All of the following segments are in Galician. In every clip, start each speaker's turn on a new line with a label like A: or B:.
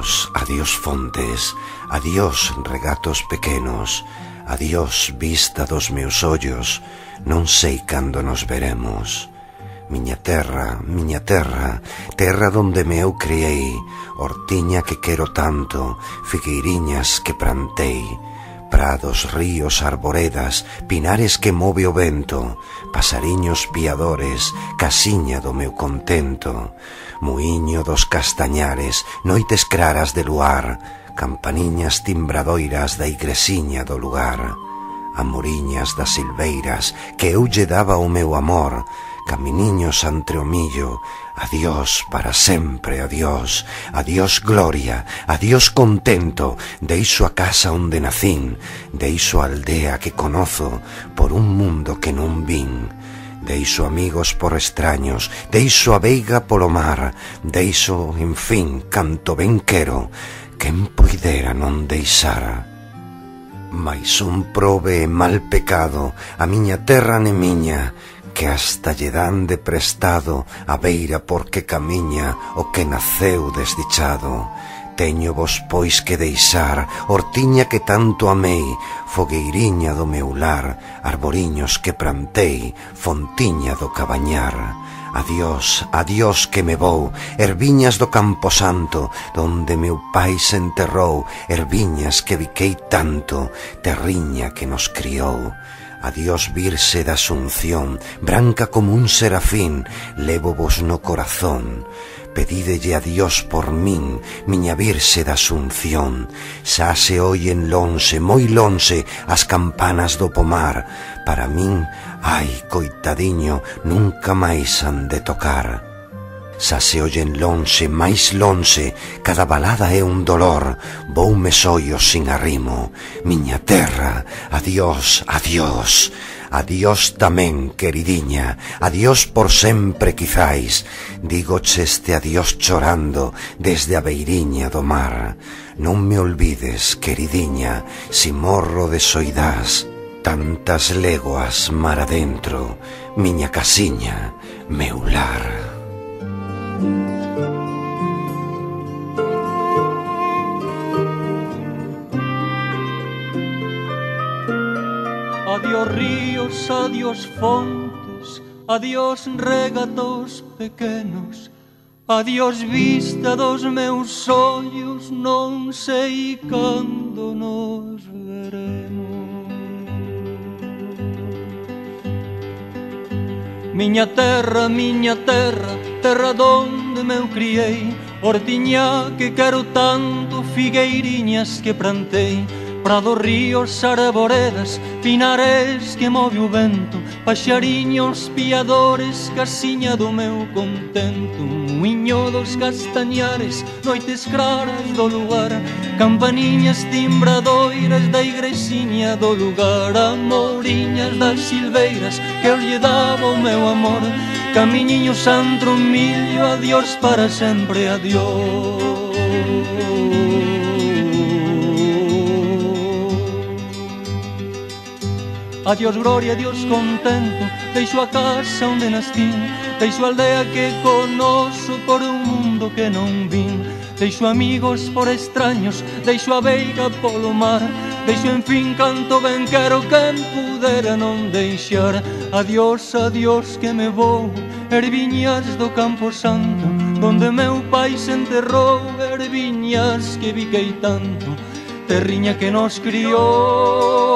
A: Adiós, adiós fontes, adiós regatos pequenos, adiós vista dos meus ollos, non sei cando nos veremos. Miña terra, terra donde me eu criei, hortiña que quero tanto, figueiriñas que plantei, prados, ríos, arboredas, pinares que move o vento, pasariños piadores, casiña do meu contento, muiño dos castañares, noites claras de luar, campaniñas timbradoiras da igresiña do lugar, amoriñas das silveiras que eu lle daba o meu amor, caminiños entre o millo, adiós para sempre, adiós, adiós gloria, adiós contento, deixo a casa onde nacín, deixo a aldea que conozo por un mundo que non vin, deixo amigos por extraños, deixo a veiga polo mar, deixo, en fin, canto ben quero, quen poidera non deixara. Mais un probe e mal pecado, a miña terra nemiña, que hasta lle dan de prestado a beira porque camiña o que naceu desdichado. Teño vos pois que deixar, hortiña que tanto amei, fogueiriña do meu lar, arboriños que plantei, fontiña do cabañar. Adiós, adiós que me vou, erviñas do camposanto, donde meu pai se enterrou, erviñas que biquei tanto, terriña que nos criou. Adiós Virxe da Asunción, branca como un serafín, levo vos no corazón. Pedídelle a Dios por min, miña Virxe da Asunción. Xa se oyen lonxe, moi lonxe, as campanas do pomar. Para min, ai, coitadiño, nunca máis han de tocar. Xa se oyen lonxe, máis lonxe, cada balada é un dolor, voume sollos sin arrimo. Miña terra, adiós, adiós, adiós tamén, queridiña, adiós por sempre quizais, digoche este adiós chorando desde a beiriña do mar. Non me olvides, queridiña, si morro de soidás, tantas leguas mar adentro, miña casiña, meu lar.
B: Adiós ríos, adiós fontes, adiós regatos pequenos, adiós vista dos meus ollos, non sei cando nos veremos. Miña terra, terra donde me eu criei, hortiña que quero tanto, figueiriñas que plantei, prados, ríos, arboredas, pinares que move o vento, paxariños piadores, casiña do meu contento, muiño dos castañares, noites claras do lugar, campaniñas timbradoiras da igresiña do lugar, amoriñas das silveiras que eu lle daba o meu amor, camiñiños entre o millo, adiós para sempre, adiós. Adiós gloria, adiós contento, deixo a casa onde nascín, deixo a aldea que conozo por un mundo que non vin, deixo amigos por extraños, deixo a veiga polo mar, deixo en fin canto ben quero, quen pudera non deixar. Adiós, adiós que me vou, erviñas do campo santo, donde meu pai se enterrou, erviñas que biquei tanto, terriña que nos criou.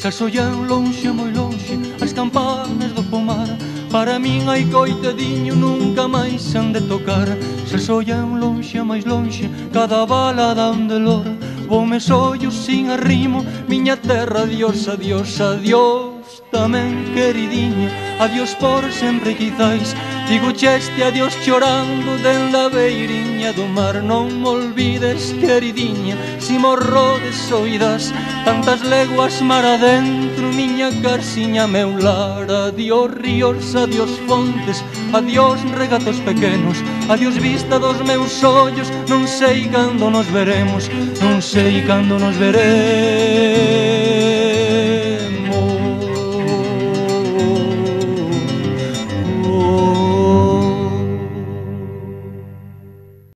B: Xa soyan lonxe, moi lonxe, as campanas do pomar, para min ai coitadiño nunca máis han de tocar. Xa soyan lonxe, máis lonxe, cada bala dá un dolor, voume sollos sin arrimo, miña terra, adiós, adiós, adiós tamén, queridiña, adiós por sempre quizais, digo este adiós chorando dende a beiriña do mar. Non me olvides, queridiña, si morro de soidás, tantas leguas mar adentro, miña casiña, meu lar. Adiós ríos, adiós fontes, adiós regatos pequenos, adiós vista dos meus ollos, non sei cando nos veremos, non sei cando nos veremos.